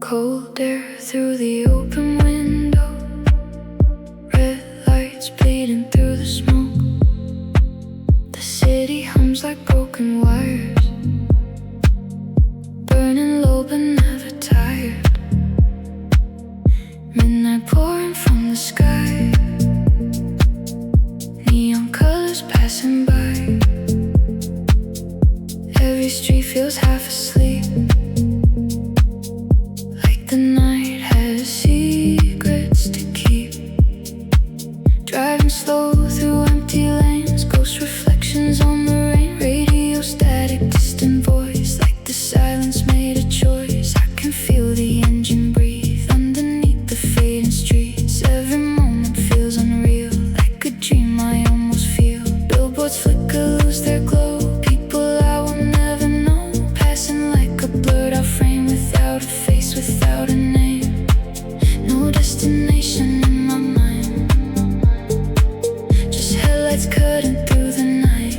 Cold air through the open window, red lights bleeding through the smoke. The city hums like broken wires, burning low but never tired. Midnight pouring from the sky, neon colors passing by. Every street feels half asleep, like the night has secrets to keep. Driving slow through empty lanes, ghost reflections on the rain. Radio static, distant voice, like the silence made a choice. I can feel the engine breathe underneath the fading streets. Every moment feels unreal, like a dream I almost feel. Billboards flicker, lose their glow. People I will never know, passing like a blurred out frame, without a face, without a name. No destination in my mind, just headlights cutting through the night.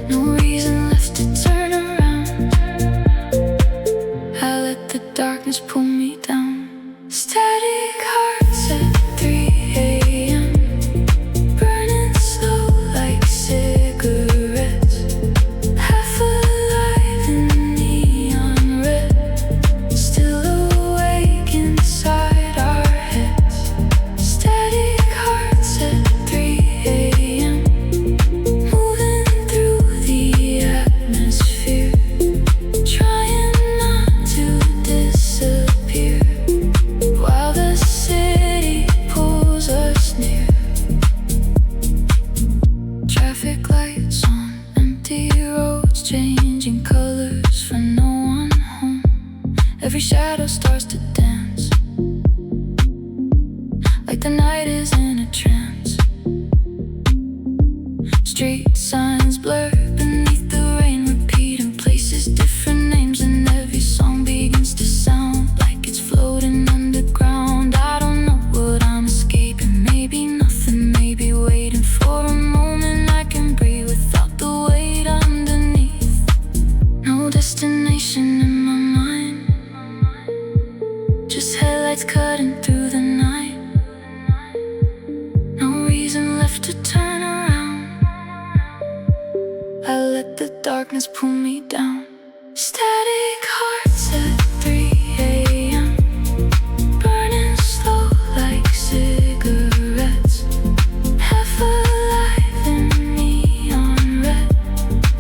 No reason left to turn around. I let the darkness pull me down. Static hearts at 3 a.m., burning slow like cigarettes. Half alive in neon red, still awake inside our heads. Static hearts at 3 a.m., moving through the atmosphere, trying not to disappear, while the city pulls us near. Traffic lights on empty roads, changing colors for no one home. Every shadow starts to dance, like the night is in a trance. Street signs blur beneath the rain, repeating places, different names, and every song begins to sound like it's floating underground. I don't know what I'm escaping, maybe nothing, maybe waiting for a moment I can breathe without the weight underneath. No destination in my mind, just headlights cutting through the night. No reason left to turn around. I let the darkness pull me down. Static hearts at 3 a.m., burning slow like cigarettes. Half alive in neon red,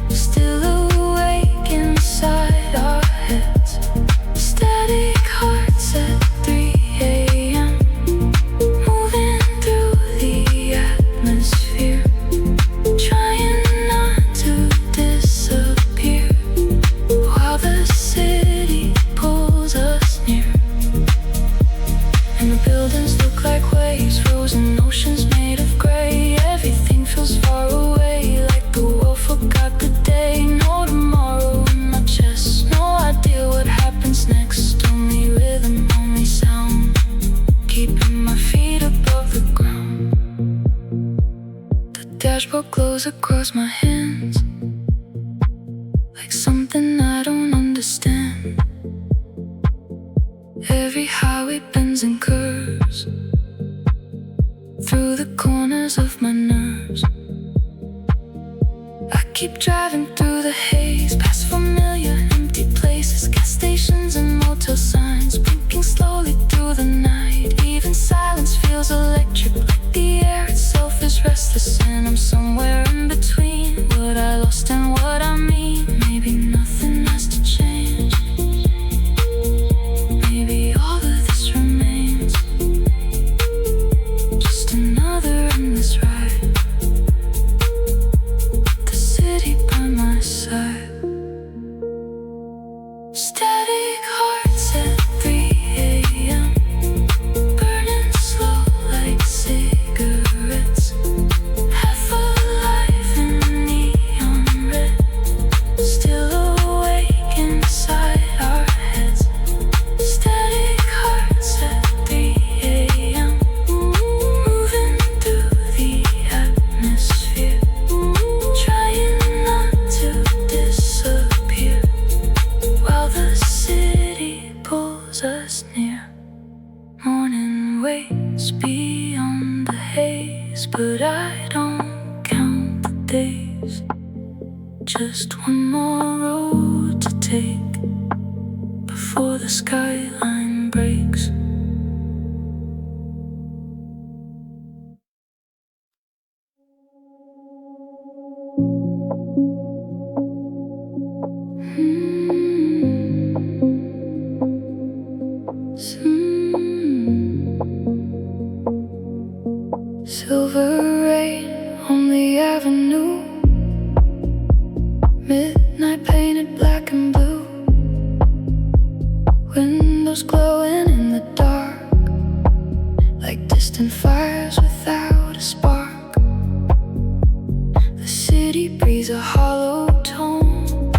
still awake inside our heads. Static hearts at 3 a.m., moving through the atmosphere, trying not to disappear, while the city pulls us near. And the buildings look like waves, frozen oceans made of gray. Everything feels far away, like the world forgot the day. No tomorrow in my chest, no idea what happens next. Only rhythm, only sound, keeping my feet above the ground. The dashboard glows across my hands, like something I don't understand. Every highway bends and curves through the corners of my nerves. I keep driving through the haze, past familiar empty places, gas stations and motel signs, blinking slowly through the night. Even silence feels electric, like the air itself is restless. And I'm somewhere in between what I lost and what I mean. Maybe nothing more road to take before the skyline breaks. Silver rain on the avenue, midnight painted black and blue, windows glowing in the dark like distant fires without a spark. The city breathes a hollow tone,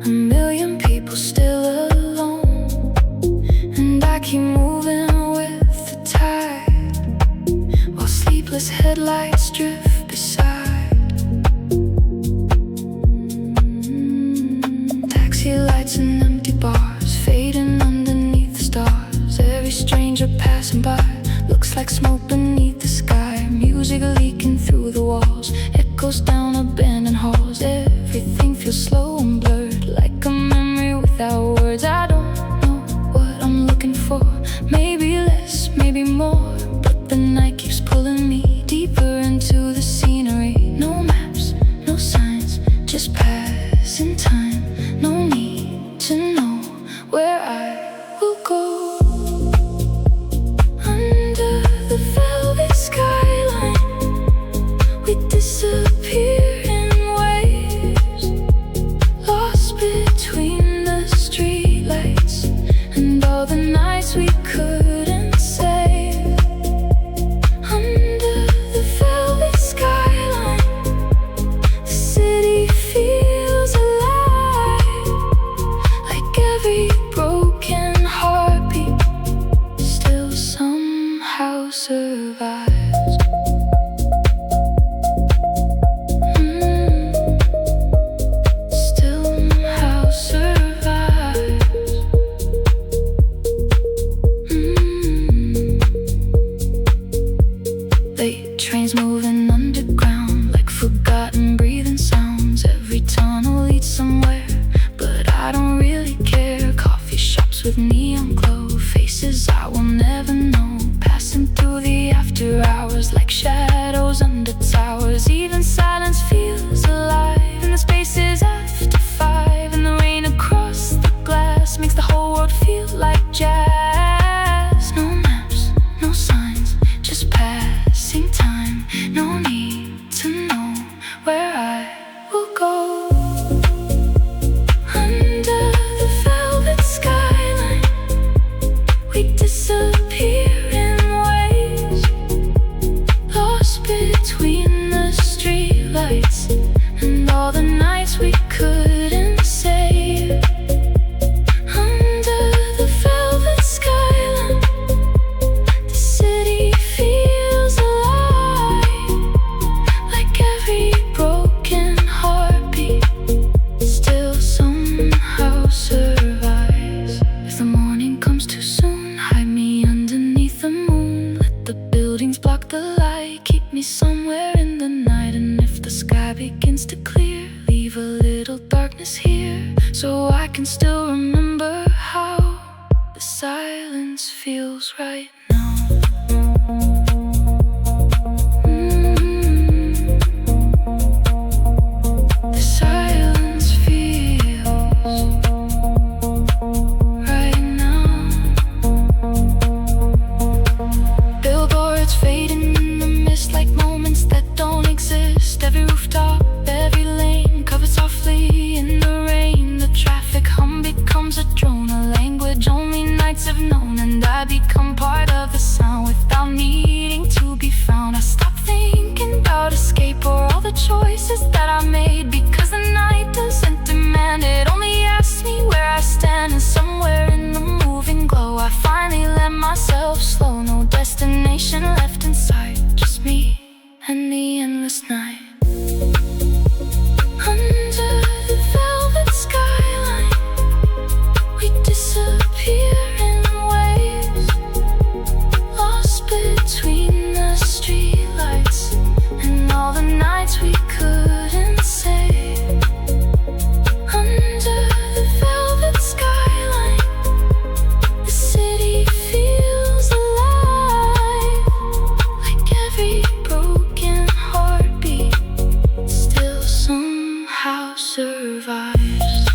a million people still alone, and I keep moving with the tide while sleepless headlights drift beside. Taxi lights and empty bars fading underneath the stars. Every stranger passing by looks like smoke beneath the sky. Music leaking through the walls, echoes down abandoned halls. Everything feels slow and blurred, like a memory without words. I don't know what I'm looking for, maybe less, maybe more, but the night keeps pulling me deeper into the scenery. No maps, no signs, just passing time. No need to know where I will go. Under the velvet skyline, we disappear in waves, lost between the streetlights and all the nights we couldn't save. Under the velvet skyline, the city feels alive, like every broken heartbeat still somehow survives. Still somehow survives. Late trains moving underground like forgotten breathing sounds. Every tunnel leads somewhere, but I don't really care. Coffee shops with neon glow, faces I will never know, passing through the after hours like shadows under towers. Even silence feels alive in the spaces after 5, and the rain across the glass makes the whole world feel like jazz. No maps, no signs, just passing time. No need to know where I will go. Under the velvet skyline, we disappear in waves, lost between the streetlights and all the nights we couldn't save. Under the velvet skyline, the city feels alive, like every broken heartbeat still somehow survives. If the morning comes too soon, hide me underneath the moon. Let the buildings block the light, keep me somewhere in the night. And if the sky begins to clear, leave a little darkness here, so I can still remember how the silence feels right now. The silence feels right now. Billboards fading in the mist like moments that don't exist. Every rooftop, every lane covered softly in the rain. The traffic hum becomes a drone, a language only nights have known, and I become part of the sound without needing to be found. I stop thinking about escape or all the choices that I made, because the night doesn't demand it, only asks me where I stand. And somewhere in the moving glow, I finally let myself slow. No destination left in sight, just me and the endless night. Under the velvet skyline, we disappear in waves, stars.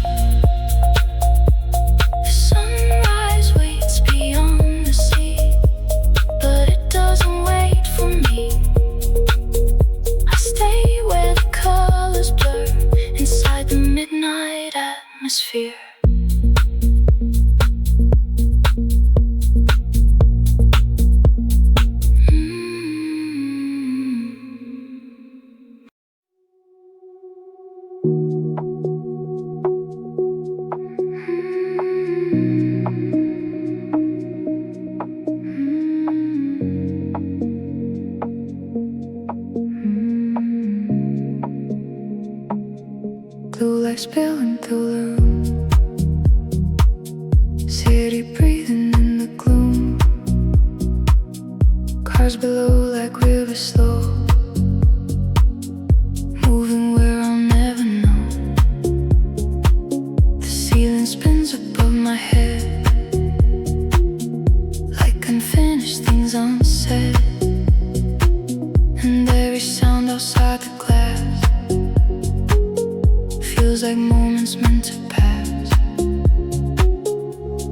The sunrise waits beyond the sea, but it doesn't wait for me. I stay where the colors blur inside the midnight atmosphere. Blue lights spilling through the room, city breathing in the gloom. Cars below like rivers slow, moving where I'll never know. The ceiling spins above my head like unfinished things unsaid, and every sound outside the glass feels like moments meant to pass.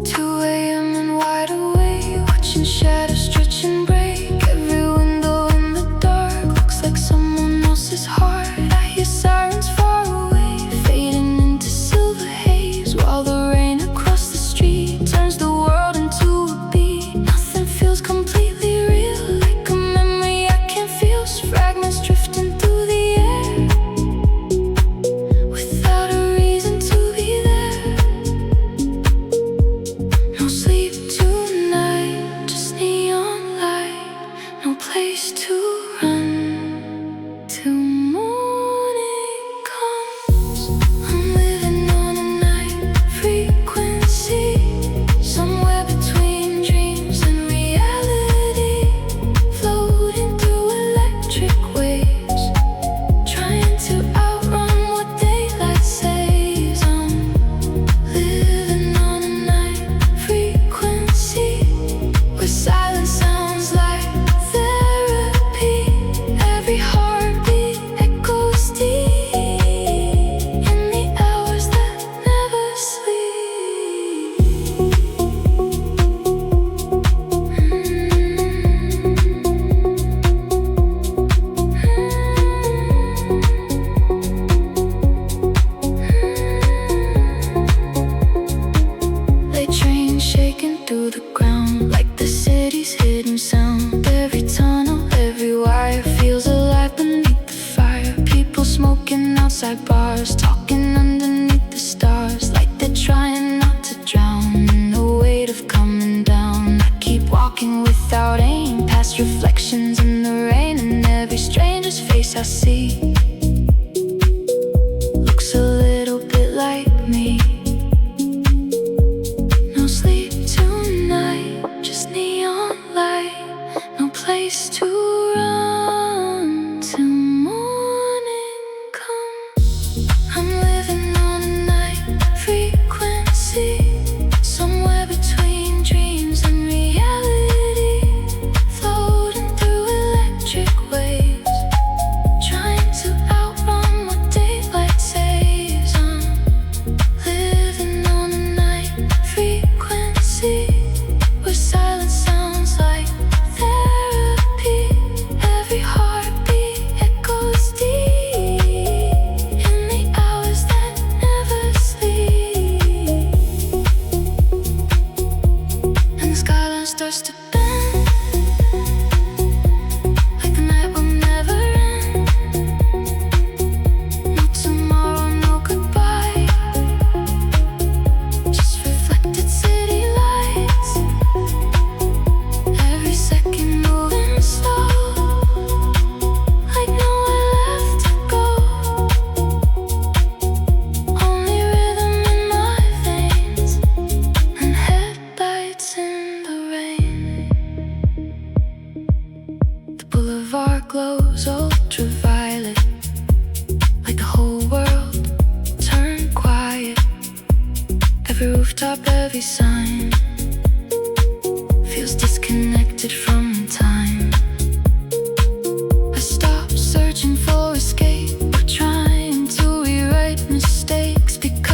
2 a.m. and wide awake, watching shadows stretch and break. Every window in the dark looks like someone else's heart. I hear sirens far away, fading into silver haze, while the rain across the street turns the world into a beat. Nothing feels completely real, like a memory I can't feel. Fragments drifting through the air without a reason to be there. No sleep tonight, just neon light. No place to run till morning comes. I'm living on a night frequency, somewhere between dreams and reality, floating through electric waves, trying to outrun what daylight saves. I'm living on a night frequency, where silence sounds like therapy. Every heartbeat echoes deep in the hours that never sleep. They train shaking through the ground like the city's hidden sound. Every tunnel, every wire feels alive beneath the fire. People smoking outside bars, talking underneath the stars, like they're trying not to drown in the weight of coming down. I keep walking without aim, past reflections in the rain, and every stranger's face I see looks a little bit like me. No sleep tonight, just neon light. No place to run till morning comes. I'm living on a night frequency, somewhere between dreams and reality, floating through electric waves, trying to outrun what daylight saves. I'm living on a night frequency, where silence sounds like therapy. Every heartbeat echoes deep in the hours that never sleep. And the skyline starts to bend, like the night will never end. No tomorrow, no goodbye, just reflected city lights. Every second moving slow, like nowhere left to go. Only rhythm in my veins, and headlights in the rain. The boulevard glows ultraviolet, like the whole world turned quiet. Every rooftop, every sign feels disconnected from time. I stop searching for escape, or trying to rewrite mistakes, because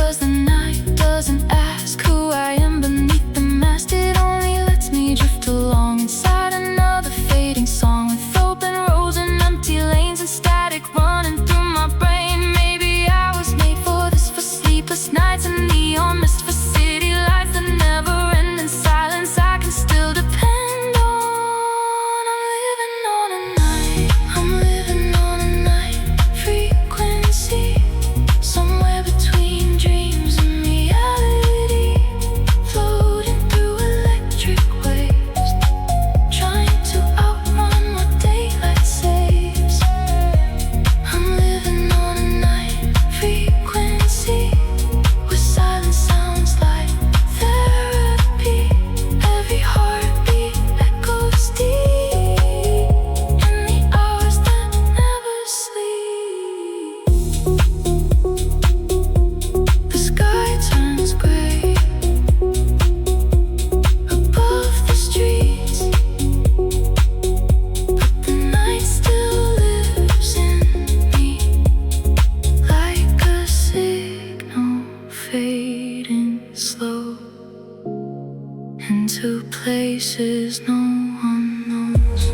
These nights in neon mist for city lights that never end in silence I can still depend on. I'm living on a night frequency, somewhere between dreams and reality, floating through electric waves, trying to outrun what daylight saves. I'm living on a night frequency, where silence sounds like therapy. Every heartbeat echoes deep in the hours that never sleep. The sky turns gray above the streets, but the night still lives in me, like a signal fading slow into places no one knows.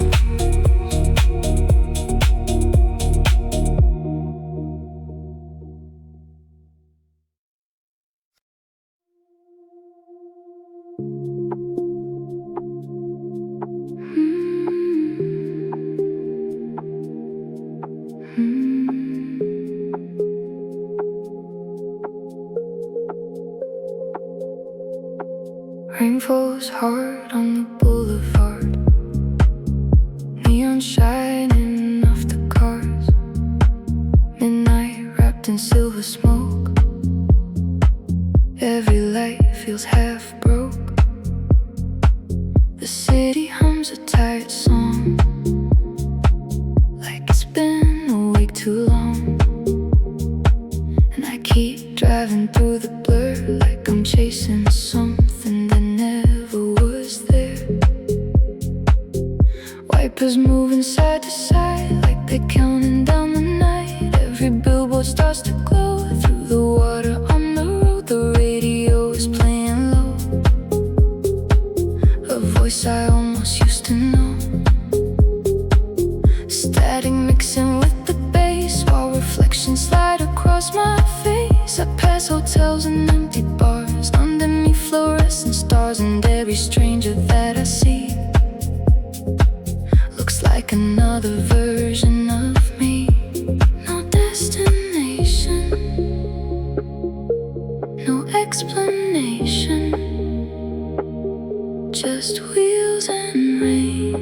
Rain falls hard on the boulevard, neon shining off the cars, midnight wrapped in silver smoke. Every light feels half broke. The city hums a tired song, like it's been awake too long. And I keep driving through the blur, like I'm chasing something that never was there. Wipers moving side to side, like they're counting down the night. Every billboard starts to glow through the water on the road. The radio is playing low, a voice I almost used to know. Static mixing with the bass, while reflections slide across my face. I pass hotels and empty bars, underneath fluorescent stars, and every stranger that I see looks like another version of me. No destination, no explanation, just wheels and rain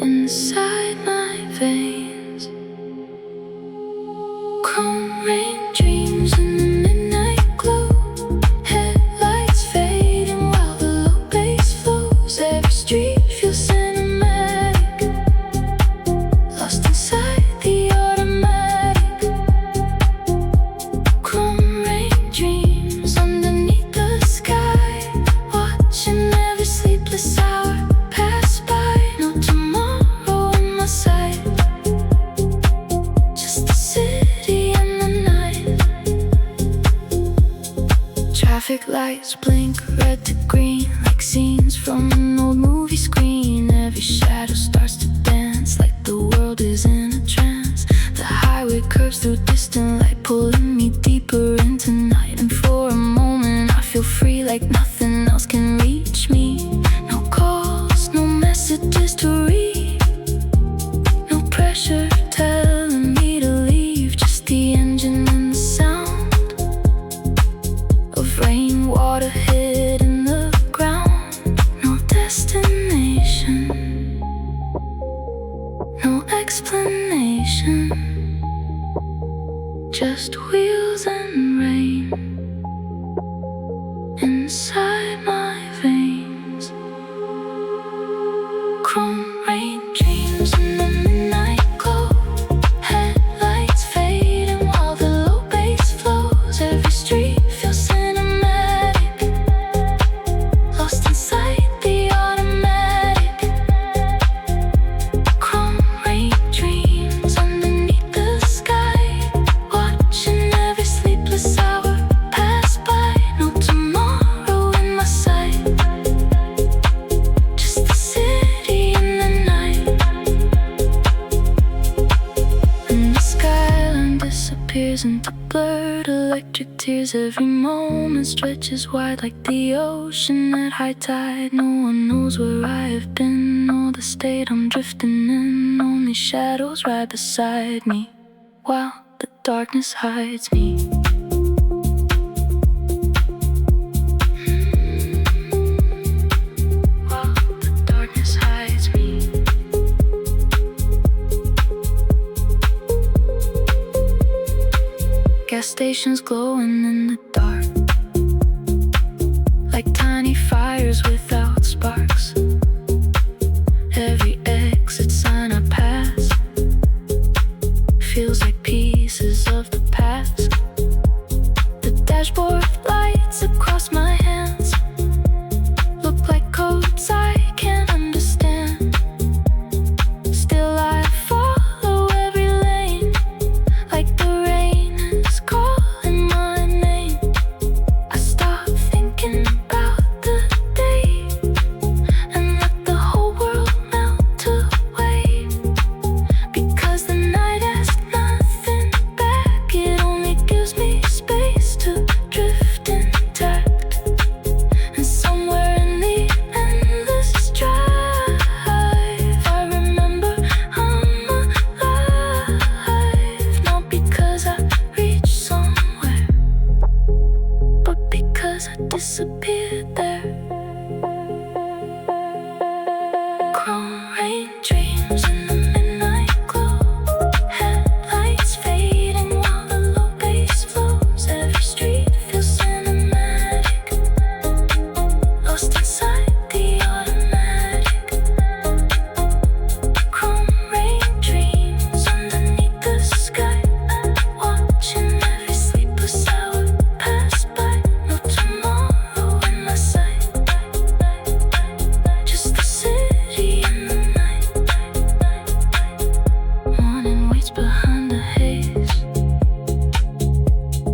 inside my veins. Chrome rain dreams in the midnight glow, headlights fading while the low bass flows. Every street feels cinematic, lost inside the automatic. Chrome rain dreams underneath the sky, watching every sleepless hour pass by. No tomorrow in my sight, just the city and the night. Traffic lights blink red to green, like scenes from an old movie screen. Every shadow starts to dance, like the world is in a trance. The highway curves through distant light, pulling me deeper into night. And for a moment I feel free, like nothing else can reach me. No calls, no messages to read, no pressure telling me to leave. Just the engine and the sound of rainwater hitting the ground. No destination, no explanation, just wheels and rain inside my veins. Chrome rain dreams in the midnight glow, headlights fading while the low bass flows. Every street feels cinematic, lost inside the automatic. Chrome rain dreams underneath the sky, watching every sleepless electric tears. Every moment stretches wide like the ocean at high tide. No one knows where I have been or the state I'm drifting in. Only shadows right beside me while the darkness hides me. While the darkness hides me. Gas stations glowing in the dark, like tiny fires without sparks. Every exit sign I pass feels like pieces of the past. The dashboard lights across my hands look like codes I can't understand. Still I follow every lane like the rain is calling my name. I stop thinking about the day and let the whole world melt away, because the night asks nothing back. It only gives me space to drift intact. And somewhere in the endless drive, I remember I'm alive. Not because I reached somewhere, but because I disappeared there. Chrome rain dreams in the midnight glow, headlights fading while the low bass flows. Every street feels cinematic, lost inside the automatic. Chrome rain dreams underneath the sky, watching every sleepless hour pass by. No tomorrow in my sight, just the city in the night. Morning waits behind the haze,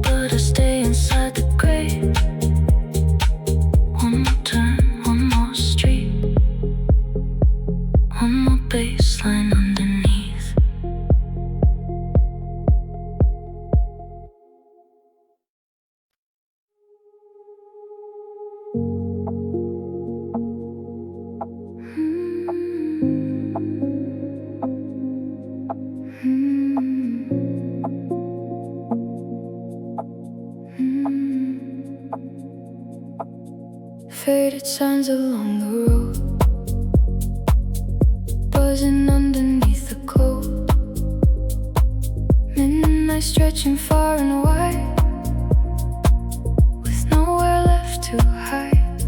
but I stay inside the gray. One more turn, one more street, one more baseline underneath. Faded signs along the road, buzzing underneath the cold. Midnight stretching far and wide, with nowhere left to hide.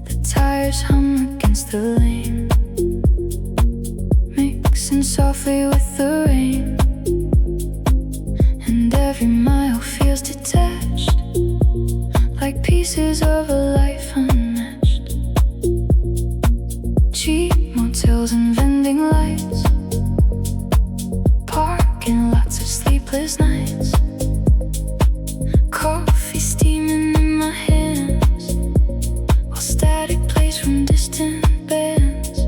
The tires hum against the lane, mixing softly with the rain. And every mile feels detached, like pieces of a life unmatched. Cheap motels and vending lights, parking lots of sleepless nights. Coffee steaming in my hands, while static plays from distant bands.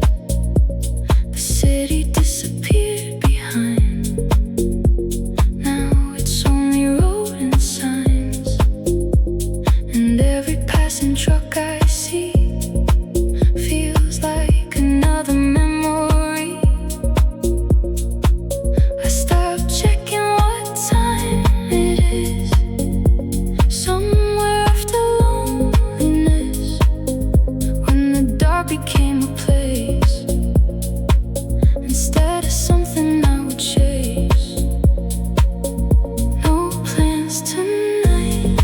The city disappeared behind, now it's only road and signs. And every passing truck I see feels like another memory. I stop checking what time it is, somewhere after loneliness, when the dark became a place instead of something I would chase. No plans tonight,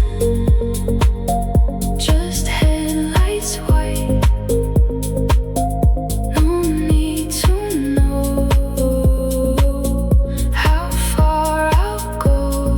just headlights white. No need to know how far I'll go.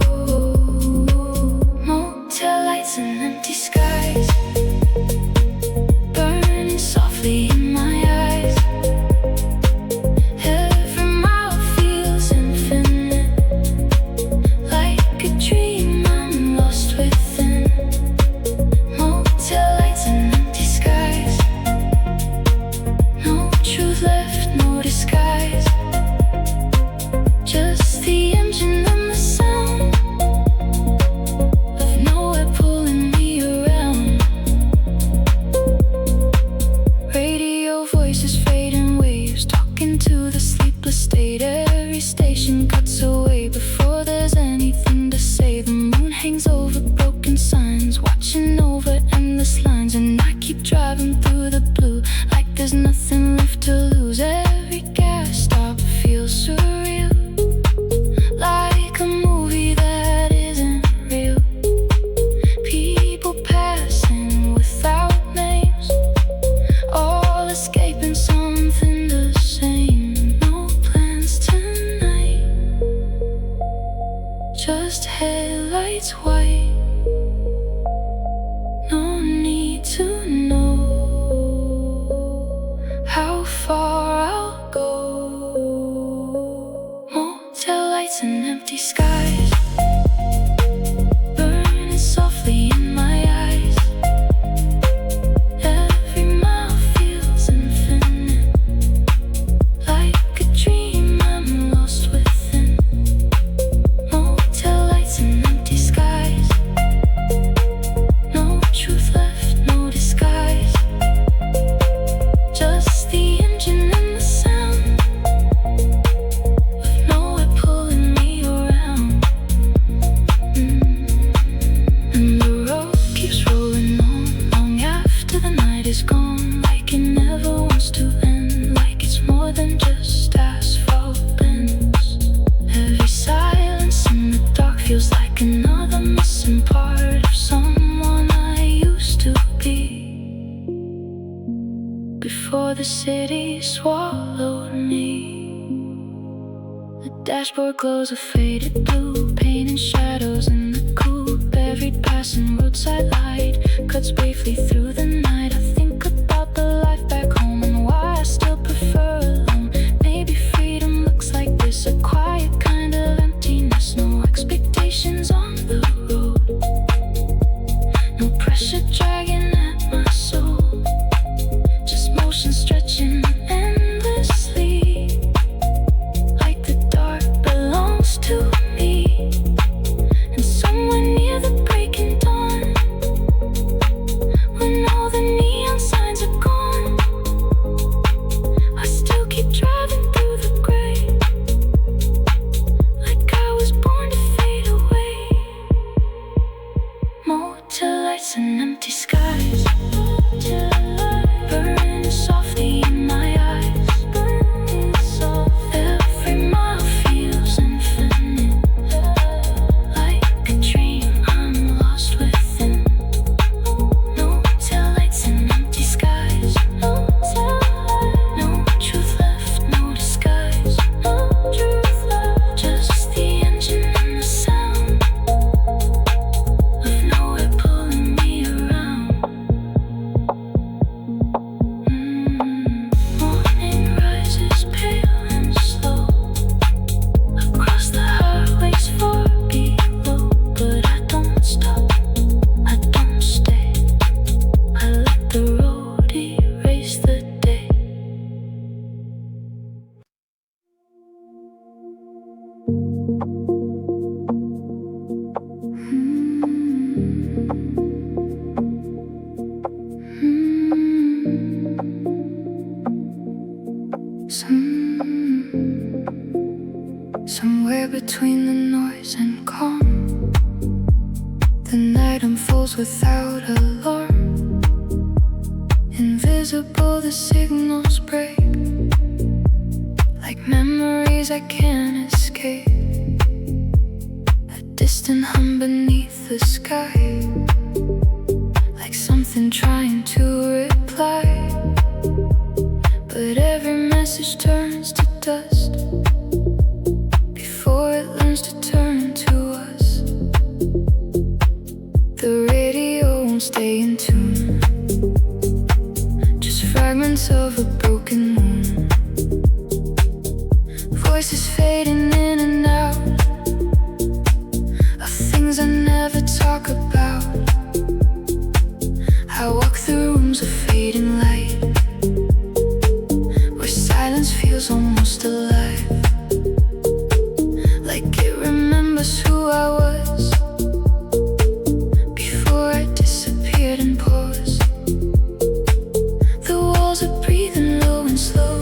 highlights white. No need to know how far I'll go. Motel lights and empty skies, burning softly in my eyes. Every mile feels infinite, like a dream I'm lost within. Motel lights and empty skies, no truth left, no disguise. Just the engine and the sound of nowhere pulling me around. And the road keeps rolling on, long after the night is gone, like it never wants to end, like it's more than just asphalt bends. Every silence in the dark feels like another missing part of someone I used to be, before the city swallowed me. The dashboard glows a faded blue, painting shadows in the coupe. Every passing roadside light cuts briefly through the night. I think about the life back home and why I still prefer alone. Maybe freedom looks like this, a quiet kind of emptiness. No expectations on the road, no pressure dragging at my soul, just motion stretching endlessly, like the dark belongs to me. And somewhere near the breaking dawn, when all the neon signs are gone, I still keep driving through the gray, like I was born to fade away. Motel lights and empty skies, burning softly in my eyes. Every mile feels infinite, like a dream I'm lost within. No tail lights and empty skies, no truth left, no disguise. Just the engine and the sound of nowhere pulling me around. Morning rises pale and slow across the highways far below, but I don't stop, I don't stay. I let the road erase the day. Somewhere between the noise and calm, the night unfolds without alarm. Invisible, the signals break, like memories I can't escape. A distant hum beneath the sky, like something trying to reply. But every message turns to dust before it learns to turn to us. The radio won't stay in tune, just fragments of a broken moon. Voices fading in and out of things I never talk about. I walk through rooms of fading light, where silence feels almost alive, like it remembers who I was before I disappeared and paused. The walls are breathing low and slow,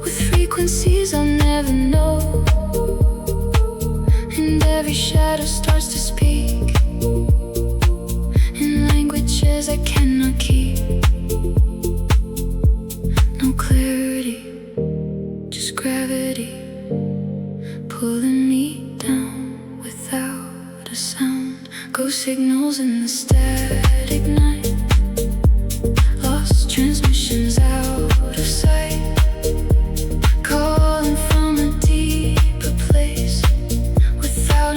with frequencies I'll never know. And every shadow starts to speak in languages I cannot keep. No clarity, just gravity pulling me down without a sound. Ghost signals in the static night, lost transmissions out of sight, calling from a deeper place without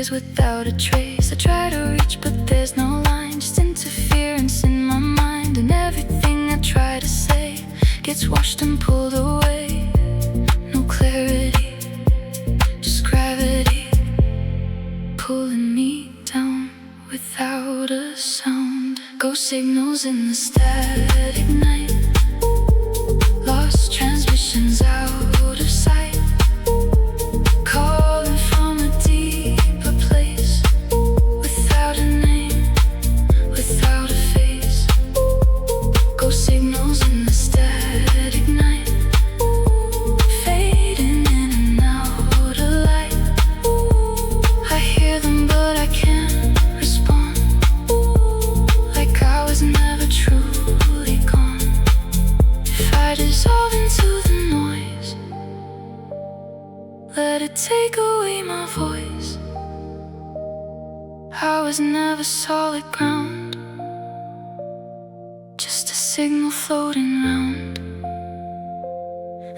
disappears without a trace. I try to reach but there's no line, just interference in my mind. And everything I try to say gets washed and pulled away. No clarity, just gravity pulling me down without a sound. Ghost signals in the static night, lost transmissions out of sight, calling from a deeper place, without a name, without a face. Ghost signals in the static night, fading in and out of light. I hear them but I can't respond, like I was never truly gone. If I dissolve into the noise, let it take away my voice. I was never solid ground, just a signal floating round.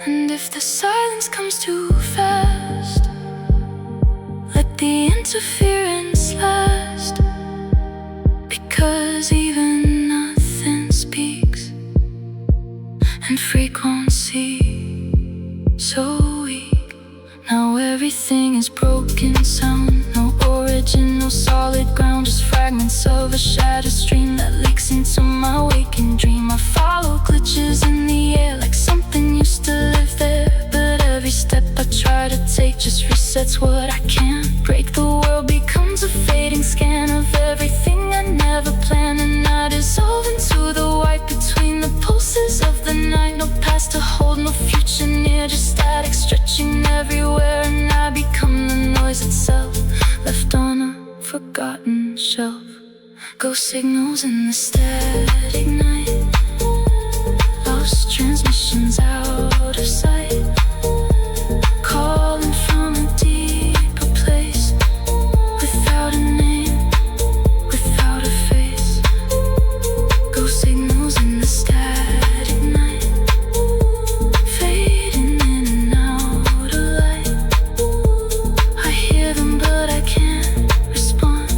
And if the silence comes too fast, let the interference last, because even nothing speaks, and frequency so weak. Now everything is broken sound, no origin, no solid ground, just fragments of a shattered stream that leaks into my waking dream. I follow glitches in the air like something used to live there, but every step I try to take just resets what I can't break. The world becomes a fading scan of everything I never planned, and I dissolve into the white between the pulses of the night. No past to hold, no future near, just static stretching everywhere. And I become the noise itself, left on a forgotten shelf. Ghost signals in the static night, lost transmissions out of sight, calling from a deeper place, without a name, without a face. Ghost signals in the static night, fading in and out of light. I hear them but I can't respond,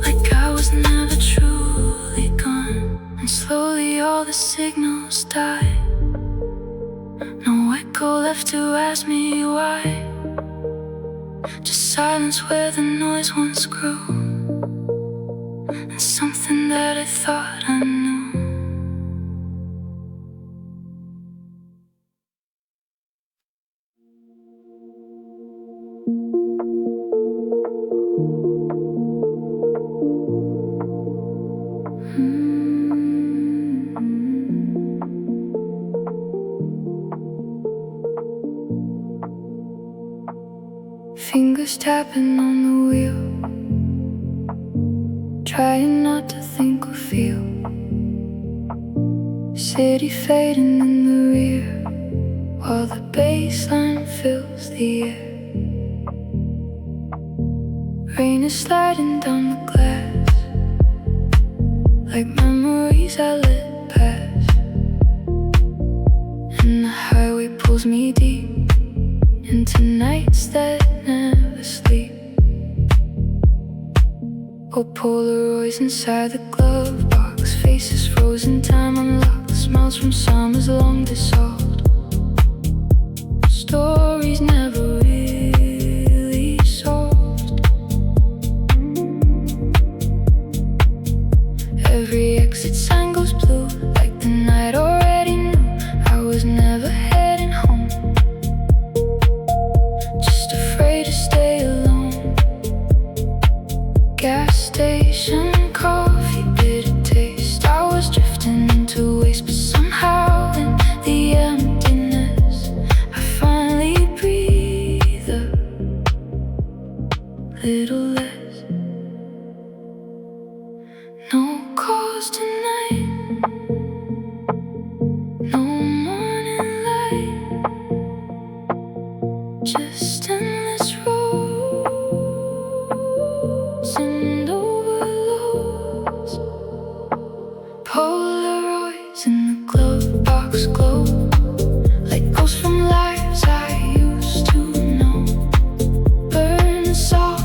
like I was never truly gone. And slowly all the signals die, no echo left to ask me why, just silence where the noise once grew, and something that I thought I knew. Fingers tapping on the wheel, trying not to think or feel. City fading in the rear, while the bassline fills the air. Rain is sliding down the glass, like memories I let pass. And the highway pulls me deep into nights that never sleep. Oh, Polaroids inside the glove box, faces frozen, time unlocked, smiles from summers long dissolved, stories never really solved. Every exit sign goes blue, like the night already knew I was never heading home, just afraid to stay alone. Gas station coffee, bitter taste. I was drifting into waste, but somehow in the emptiness I finally breathe a little less. No calls tonight, no morning light, just endless roads and overloads. Polaroids in the glove box glow, like ghosts from lives I used to know. Burn soft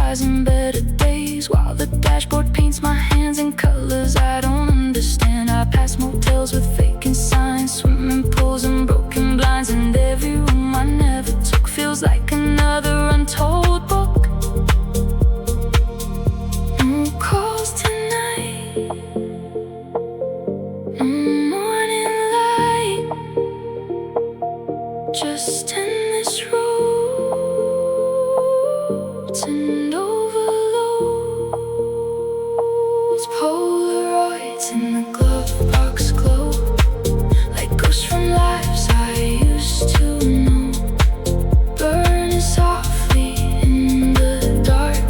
lies and better days, while the dashboard paints my hands in colors I don't understand. I pass motels with vacant signs, swimming pools and broken blinds, and every room I never took feels like another untold book. No calls tonight, no morning light, just endless roads and overloads. Polaroids in the glove box glow like ghosts from lives I used to know, burning softly in the dark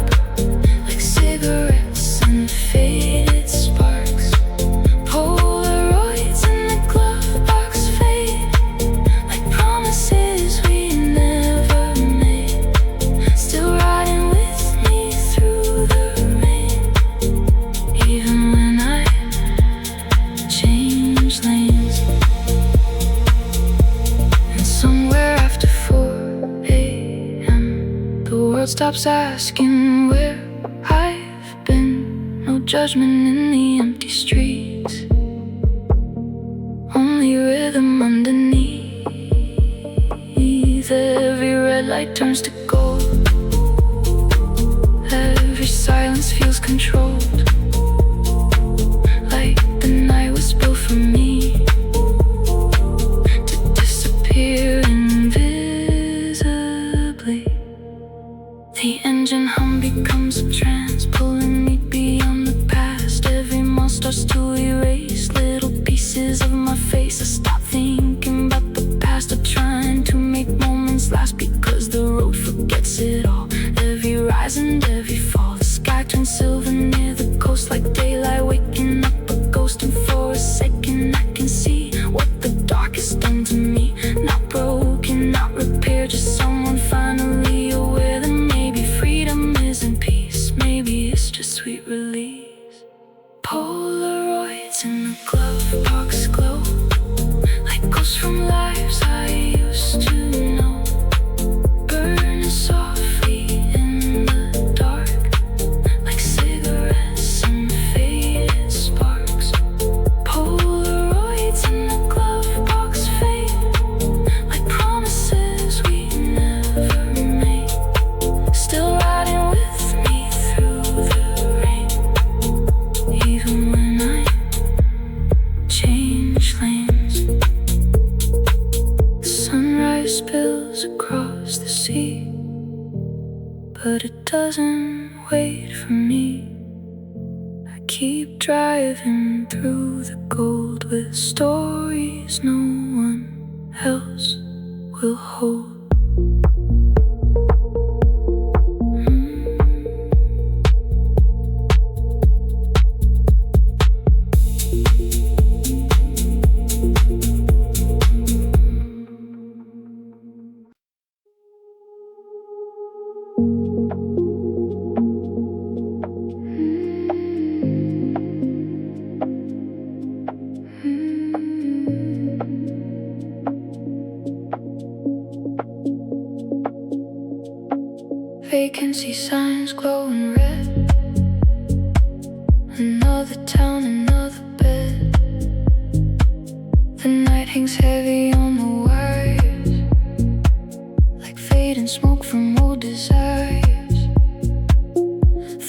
like cigarettes and faded sparks. Polaroids in the glove box fade like promises we never made, still riding with me through the rain, even when I change lanes. And somewhere after 4 a.m. the world stops asking where I've been. No judgment in the empty streets, only rhythm underneath. Every red light turns to gold, every silence feels controlled, like the night was built for me to disappear invisibly. The engine hum becomes a trance, pulling me beyond the past. Every mile starts to erase little pieces of my face. I stop thinking about the past, I'm trying to make moments last, because the road forgets it all. Every rise and every fall, the sky turns silver near the coast like daylight, waking up a ghost. And for a second I can see what the dark has done to me. Not broken, not repaired, just someone finally aware that maybe freedom isn't peace, maybe it's just sweet release. Polaroids in the glove box glow like ghosts from lives I used to know, burning softly in the dark like cigarettes and faded sparks. Polaroids in the glove box fade like promises we never made, still riding with me through the rain, even when I change lanes. The sunrise spills across the sea, but it doesn't wait for me. I keep driving through the gold with stories no one else will hold. Vacancy signs glowing red, another town, another bed. The night hangs heavy on the wires like fading smoke from old desires.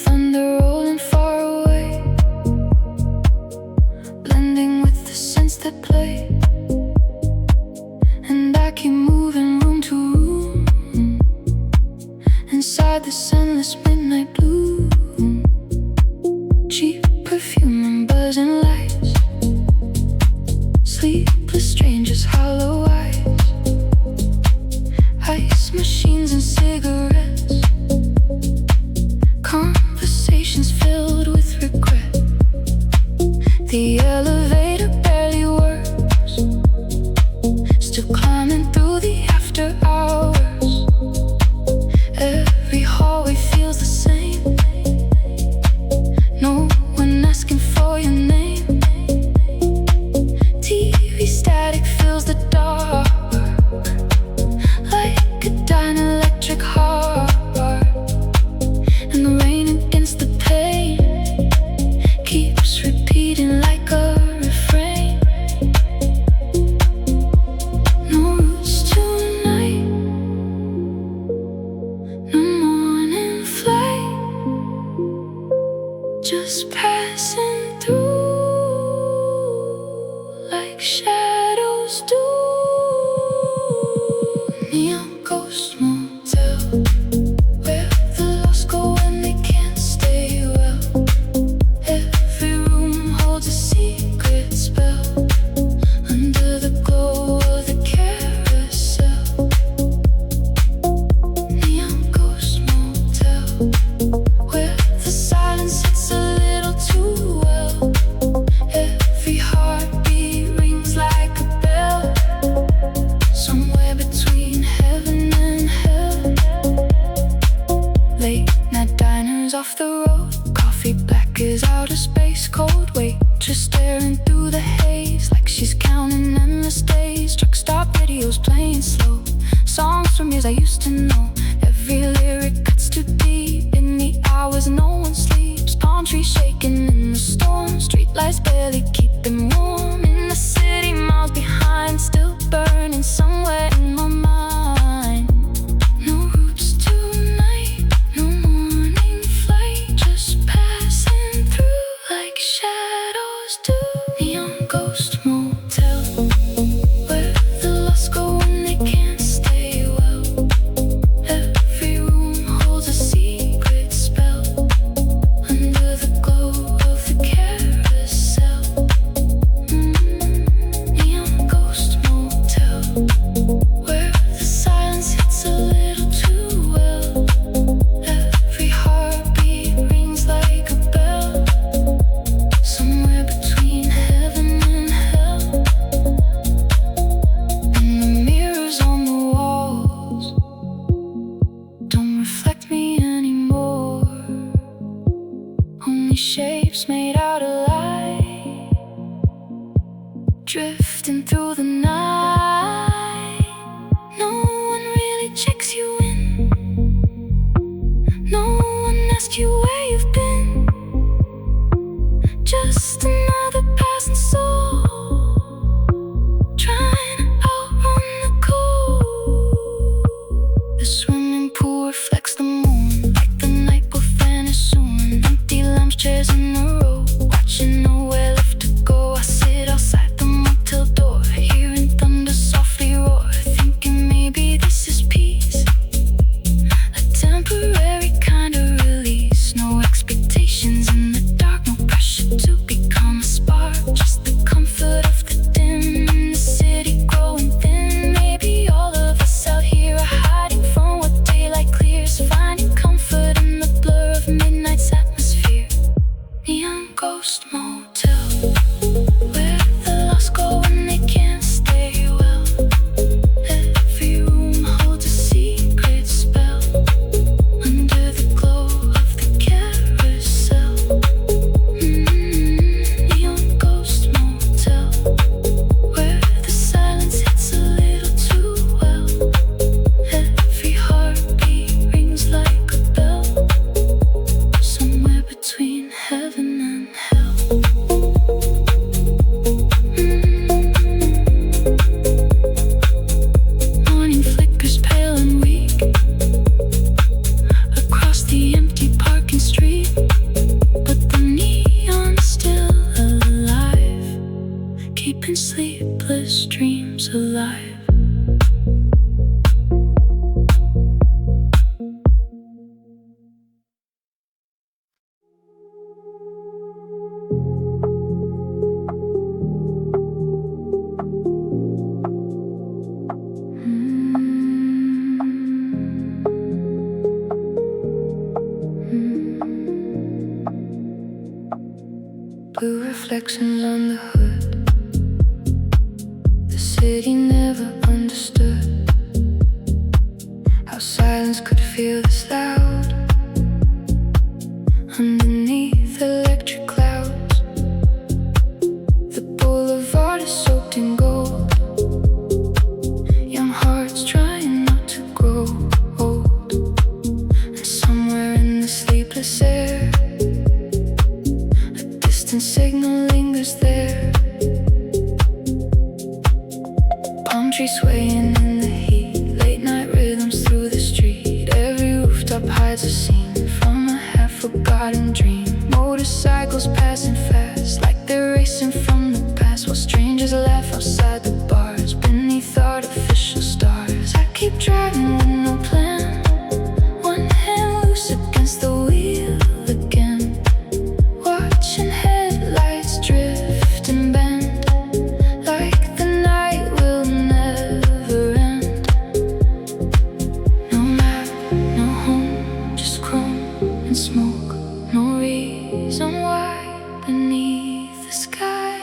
Thunder rolling far away, blending with the scents that play. And I keep moving room to room inside this endless midnight blue. Cheap perfume and buzzing lights, sleepless strangers, hollow eyes, ice machines and cigarettes, conversations filled with regret. The elevator barely works, still climbing through the after hours. Every hallway feels the same, just passing through like shadows do. Neon ghost motel, where the lost go when they can't stay well. Every room holds a secret spell under the glow of the carousel. Neon ghost motel, where the silence hits a little too well. Every heartbeat rings like a bell, somewhere between heaven and hell. Late night diners off the road, coffee black as outer space. Cold waitress staring through the haze like she's counting endless days. Truck stop radios playing slow, songs from years I used to know. Every lyric cuts too deep in the hours no one sleeps. Palm trees shaking in the storm, streetlights barely keep them warm. In the city miles behind, still burning somewhere in my mind. No routes tonight, no morning flight, just passing through like shadows do. Neon ghost motel, where the lost go when they can't stay well. Every room holds a secret spell under the glow of the carousel. Neon ghost motel, where the silence hits a little too well. Every heartbeat rings like a bell, somewhere between heaven and hell. And the mirrors on the walls don't reflect me anymore, only shapes made out of light, drifting through the night. No one really checks you in, no one asks you where you've been. Just another passing soul, trying to outrun the cold. The swimming pool reflects the moon like the night will vanish soon. Empty lounge chairs in a row, watching nowhere left to go. I sit outside the motel door, hearing thunder softly roar, thinking maybe this is peace, a temporary kind of release. No expectations in the dark, no pressure to become a spark, just the comfort of the dim. In the city growing thin, maybe all of us out here are hiding from what daylight clears, finding comfort in the blur of midnight's atmosphere. Neon ghost motel, where the lost go when they can't stay well. Every room holds a secret spell under the glow of the carousel. Neon ghost motel, where the silence hits a little too well. Every heartbeat rings like a bell, somewhere between heaven and hell. Morning flickers pale and weak across the empty parking street, but the neon's still alive, keeping sleepless dreams alive. Blue reflections on the hood, the city never understood how silence could feel this loud. Underneath electric clouds, the boulevard is soaked in gold. Young hearts trying not to grow old, and somewhere in the sleepless air, a distant signal lingers there. Palm trees swaying in the heat, late night rhythms through the street. Every rooftop cycles passing fast, like they're racing from the past, while strangers laugh outside the bars beneath artificial stars. I keep driving with no plan, one hand loose against the wheel again, watching headlights drift and bend, like the night will never end. No map, no home, just chrome and smoke, no reason why beneath the sky.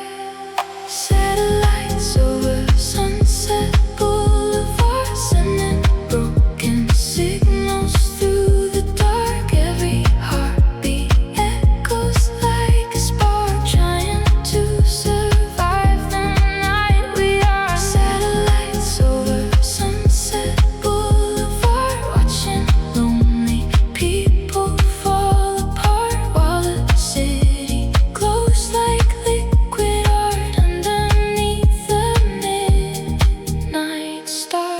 Satellites over Sunset Boulevard, sending broken signals through the dark. Every heartbeat echoes like a spark, trying to survive the night. We are satellites over Sunset Boulevard, watching lonely people fall apart, while the city glows like liquid art underneath the midnight stars.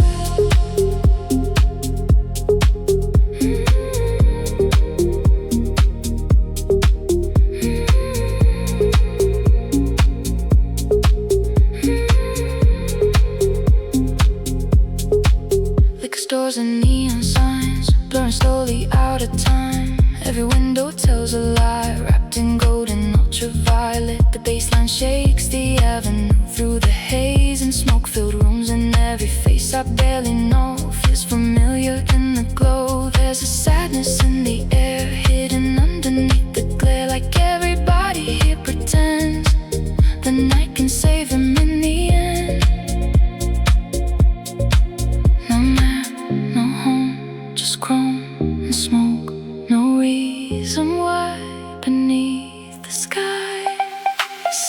Liquor stores and neon signs, blurring slowly out of time. Every window tells a lie, wrapped in gold and ultraviolet. The baseline shakes the avenue through the haze and smoke-filled rooms, and every face I barely know feels familiar in the glow. There's a sadness in the air, hidden underneath the glare, like everybody here pretends the night can save them in the end. No map, no home, just chrome and smoke, no reason why beneath the sky.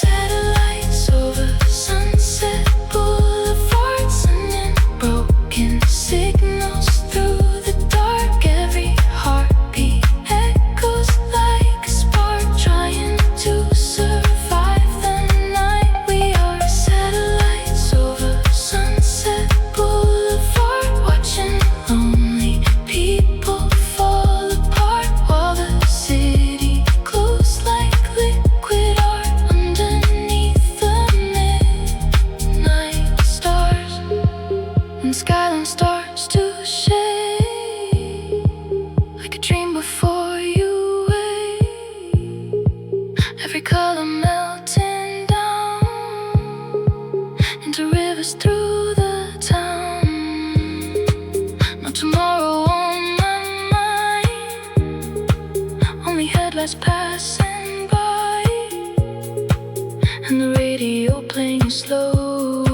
Satellites over Sunset Boulevard, sending broken signals through the dark. Every heartbeat echoes like a spark, trying to survive the night. We are satellites over Sunset Boulevard, watching lonely people fall apart, while the city glows like liquid art underneath the midnight stars. When skyline starts to shake, like a dream before you wake, every color melting down into rivers through the town. No tomorrow on my mind, only headlights passing by, and the radio playing slow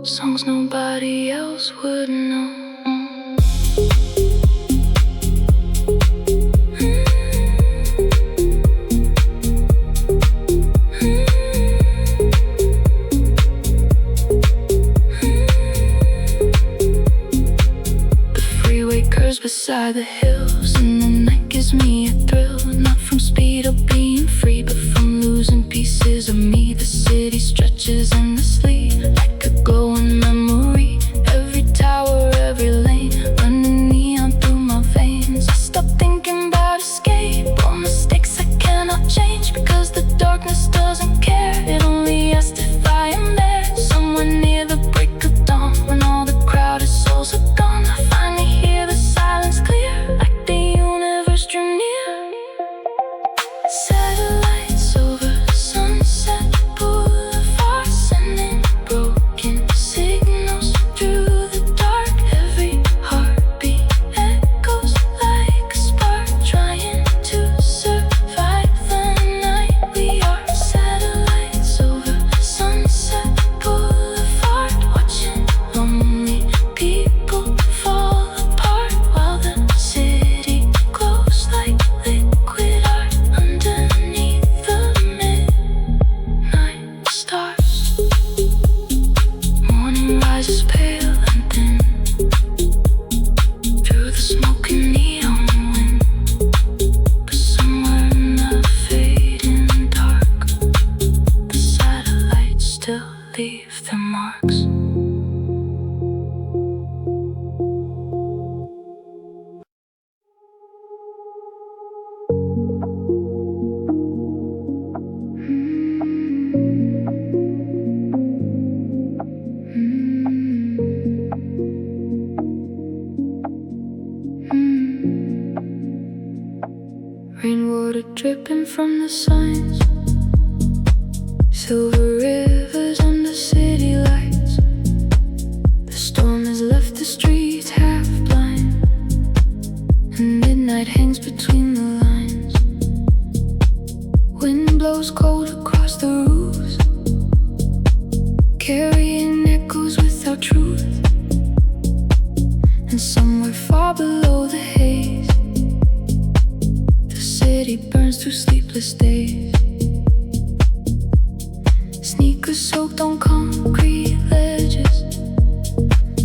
songs nobody else would know. The freeway curves beside the hills, and the night gives me a thrill, not from speed or being free, but from losing pieces of me. The city stretches endlessly like a glowing memory. Every tower, every lane, running neon through my veins. I stop thinking about escape or mistakes I cannot change, because the darkness doesn't care. It only asks if I am there, somewhere near the break of dawn, when all the crowded souls are gone. I finally hear the silence clear, like the universe drew near. Satellites over Sunset Boulevard, sending Rainwater dripping from the signs, silver rivers under city lights. The storm has left the streets half blind, and midnight hangs between the lines. Wind blows cold across the roofs, carrying echoes without truth. And somewhere far below the haze, the city burns through sleepless days. Sneakers soaked on concrete ledges,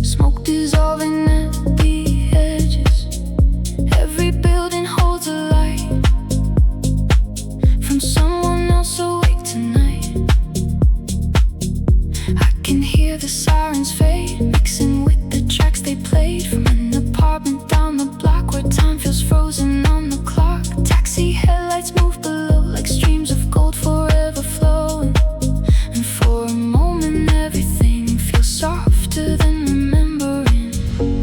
smoke dissolving at the edges. Every building holds a light from someone else awake tonight. I can hear the sirens fade, mixing with the tracks they played from an apartment down the block where time feels frozen on the clock. Taxi headlights move below like streams of gold forever flowing, and for a moment everything feels softer than remembering.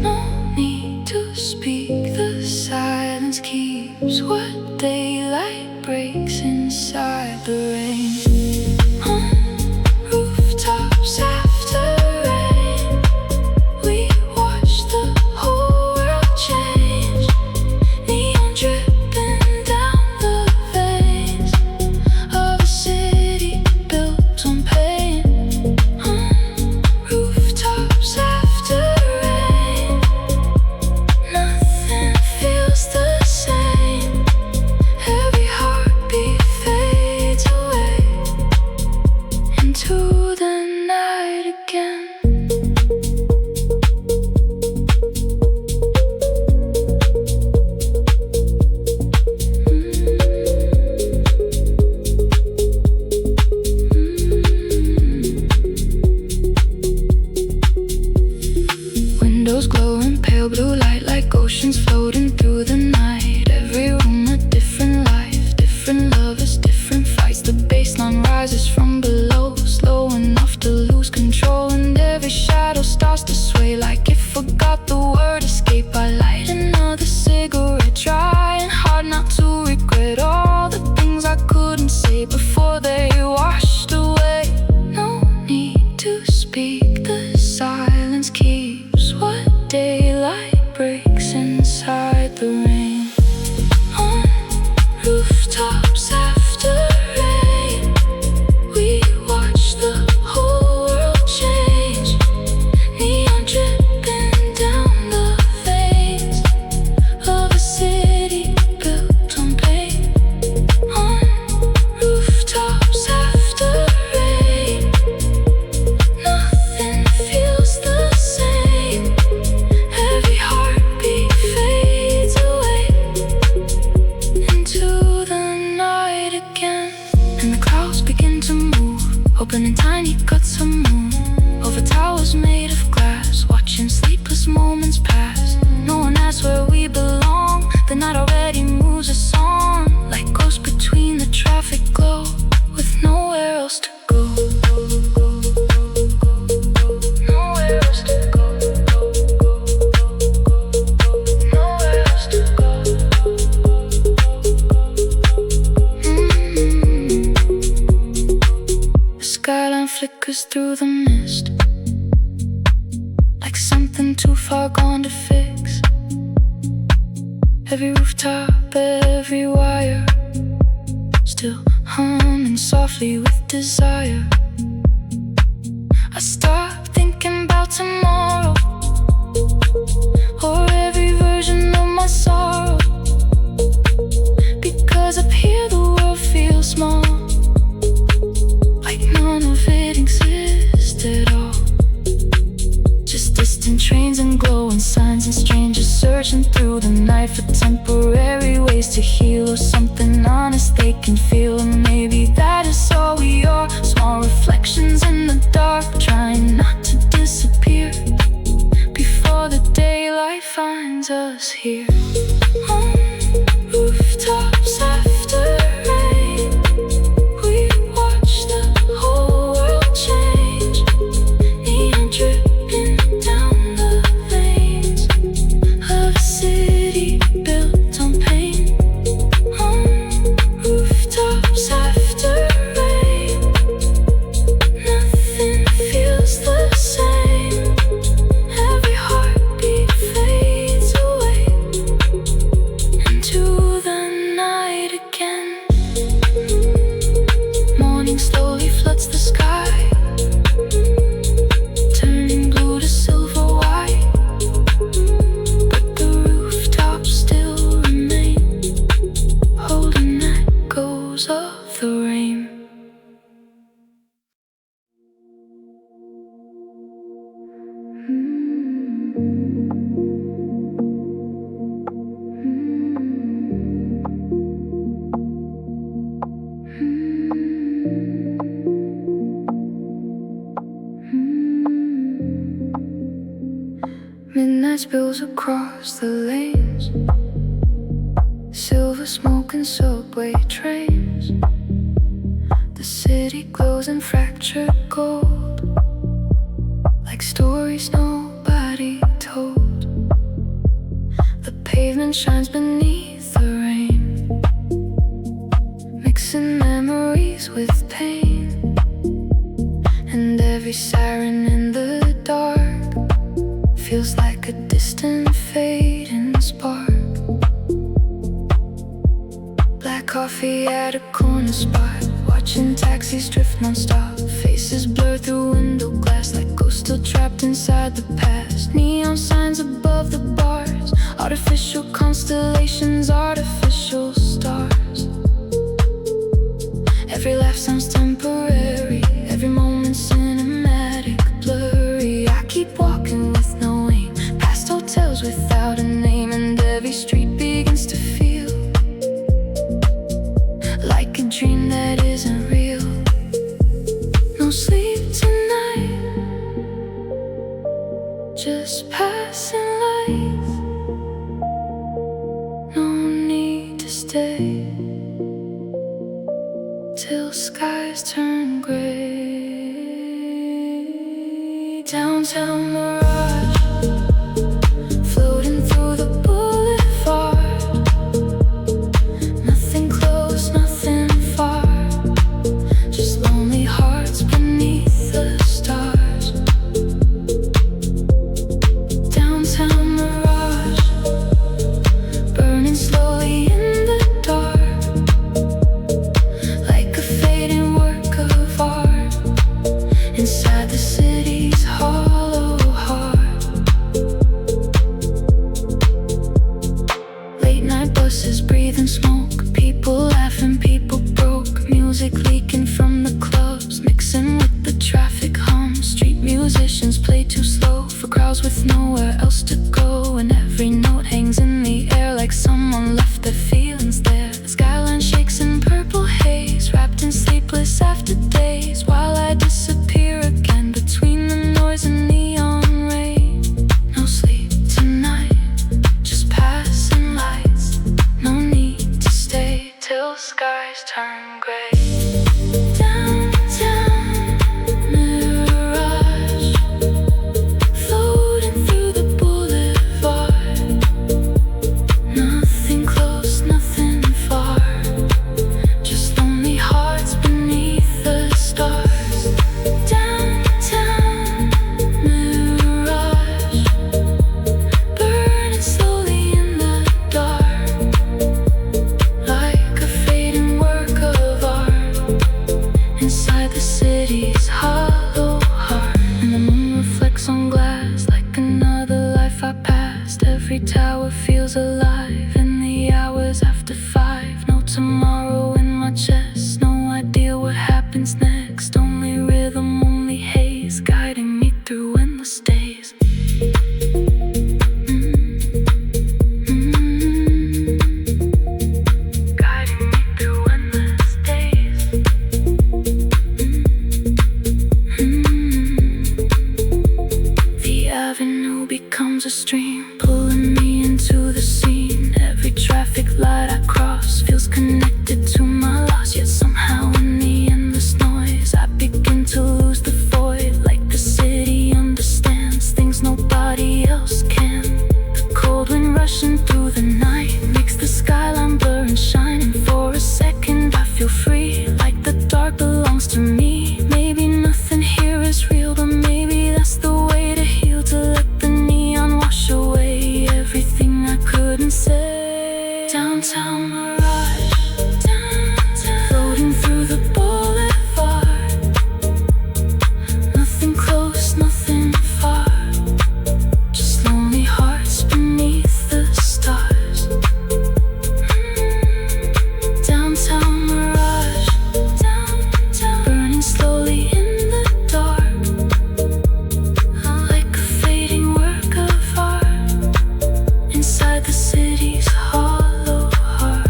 No need to speak, the silence keeps what daylight breaks inside the rain. On rooftops after rain, we watch the whole world change. Neon dripping down the veins of a city built on pain. On rooftops after rain, nothing feels the same. Every heartbeat fades away into the night again. Windows glow in pale blue light like oceans floating through the night. Every room a different life, different lovers, different fights. The baseline rises from below, slow enough to lose control, and every shadow starts to sway like it forgot the word escape. I light another cigarette, trying hard not to regret all the things I couldn't say before they washed away. No need to speak, the silence keeps what daylight breaks inside the rain. On rooftops after rain, we watch the whole world change. Neon dripping down the veins of a city built on pain. On rooftops after rain, nothing feels the same. Every heartbeat fades away into the night again. And the clouds begin to move, opening tiny cuts of moon over towers made of glass, watching sleepless moments pass. No one asks where we belong, the night already moves us on like ghosts between the traffic glow, with nowhere else to go. Nowhere else to go. Nowhere else to go. The skyline flickers through the mist like something too far gone to fix. Every rooftop, every wire, still humming softly with desire. I stop thinking about tomorrow, or every version of my sorrow, because up here the world feels small, like none of it exists at all. Just distant trains and glowing signs and strangers searching through the night for temporary ways to heal, or something honest they can feel. And maybe that is all we are, small reflections in the dark, trying not to disappear before the daylight finds us here. On rooftops after rain, we watch the whole world change. Neon dripping down the veins of a city built on pain. On spills across the lanes, silver smoke and subway trains. The city glows in fractured gold, like stories nobody told. The pavement shines beneath the rain, mixing memories with pain. And every siren in the dark feels like a distant fading spark. Black coffee at a corner spot, watching taxis drift non-stop. Faces blur through window glass like ghosts still trapped inside the past. Neon signs above the bars, artificial constellations, artificial stars. Every laugh sounds temporary, every moment cinematic, blurry. I keep walking with no aim, past hotels without a name. And every street begins to feel like a dream that isn't real. No sleep tonight, just passing lights. No need to stay till skies turn gray. Downtown mirage, floating through the boulevard. Nothing close, nothing far, just lonely hearts beneath the stars. Downtown mirage, burning slowly in the dark, like a fading work of art inside the city's hollow heart. Late night buses breathing smoke, people laughing, people broke. Music leaking from the clubs, mixing with the traffic hum. Street musicians play too slow for crowds with nowhere else to go. And every note hangs in the air like someone left their feelings there. The skyline shakes in purple haze, wrapped in sleepless after days, while I disappear again between the noise and neon rain. No sleep tonight, just passing lights. No need to stay till skies turn gray. Downtown mirage, floating through the boulevard. Nothing close, nothing far, just lonely hearts beneath the stars. Downtown mirage, burning slowly in the dark, like a fading work of art inside the city's hollow heart. And the moon reflects on glass like another life I passed. Every tower feels alive in the hours after 5. No tomorrow in my chest, no idea what happens next. Only rhythm, only haze, guiding me through endless days. Guiding me through endless days. The avenue becomes a stream, pulling me into the scene. Every traffic light I cross feels connected to my loss. Yet somehow in the endless noise I begin to lose the void, like the city understands things nobody else can. The cold wind rushing through the night makes the skyline blur and shining. For a second I feel free, like the dark belongs to me. Maybe nothing here is real, but maybe that's the way to heal. To let the neon wash away everything I couldn't say. Downtown mirage, floating through the boulevard. Nothing close, nothing far, just lonely hearts beneath the stars. Downtown mirage, burning slowly in the dark, like a fading work of art inside the city's hollow heart.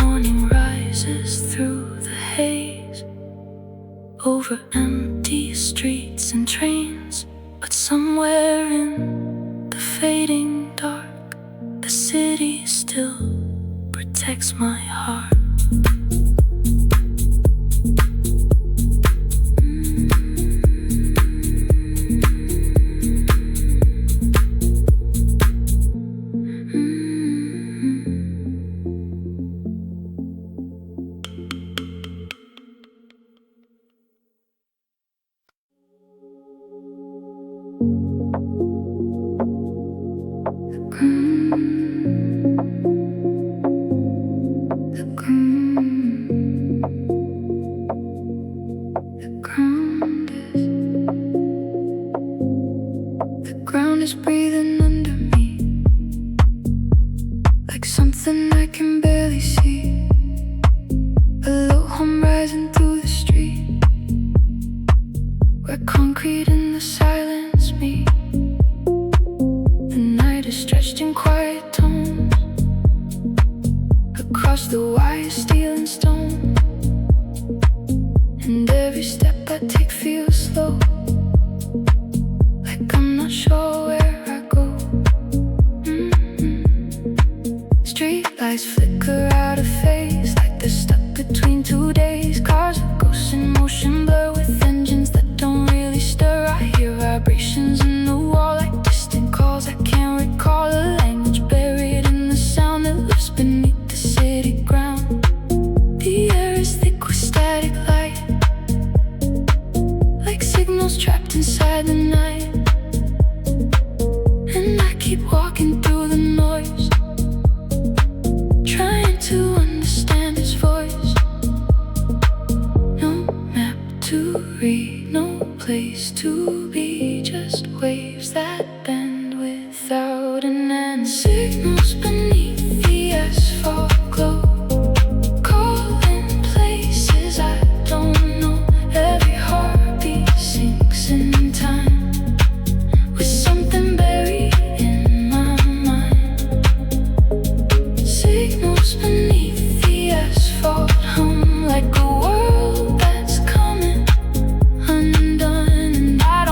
Morning rises through the haze, over empty streets and trains. fading dark, the city still protects my heart. The ground is breathing under me, like something I can barely see. A low hum rising through the street, where concrete and the silence meet. The night is stretched in quiet tones across the wire, steel and stone. And every step I take feels slow, like I'm not sure where I go. Street lights flicker out of phase, like they're stuck between 2 days. Cars are ghosts in motion, blur with engines that don't really stir. I hear vibrations in the wall, like distant calls I can't recall. A language buried in the sound that lives beneath the city ground. The air is thick with static light, like signals trapped inside the night. And I keep walking through the noise, trying to understand his voice. No map to read, no place to be, just waves that bend without an end. Signals beneath the asphalt glow, calling places I don't know. Every heartbeat sinks in time with something buried in my mind. Signals beneath the asphalt hum like a world that's coming undone. And I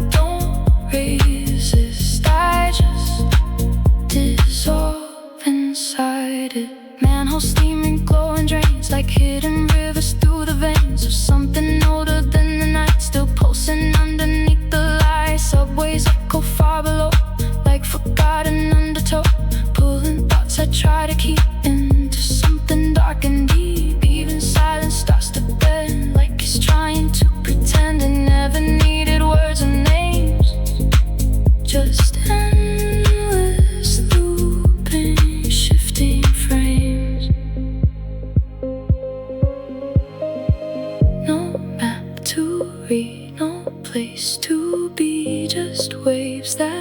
don't resist, I just dissolve inside it. Manholes steaming, glowing drains, like hidden rivers through the veins of something older than the night, still pulsing underneath the light. Subways echo far below, like forgotten undertow, pulling thoughts I try to keep into something dark and deep. Even silence starts to bend, like it's trying to pretend it never needed words or names. Just endless looping, shifting frames. No map to read, no place to be, just waves that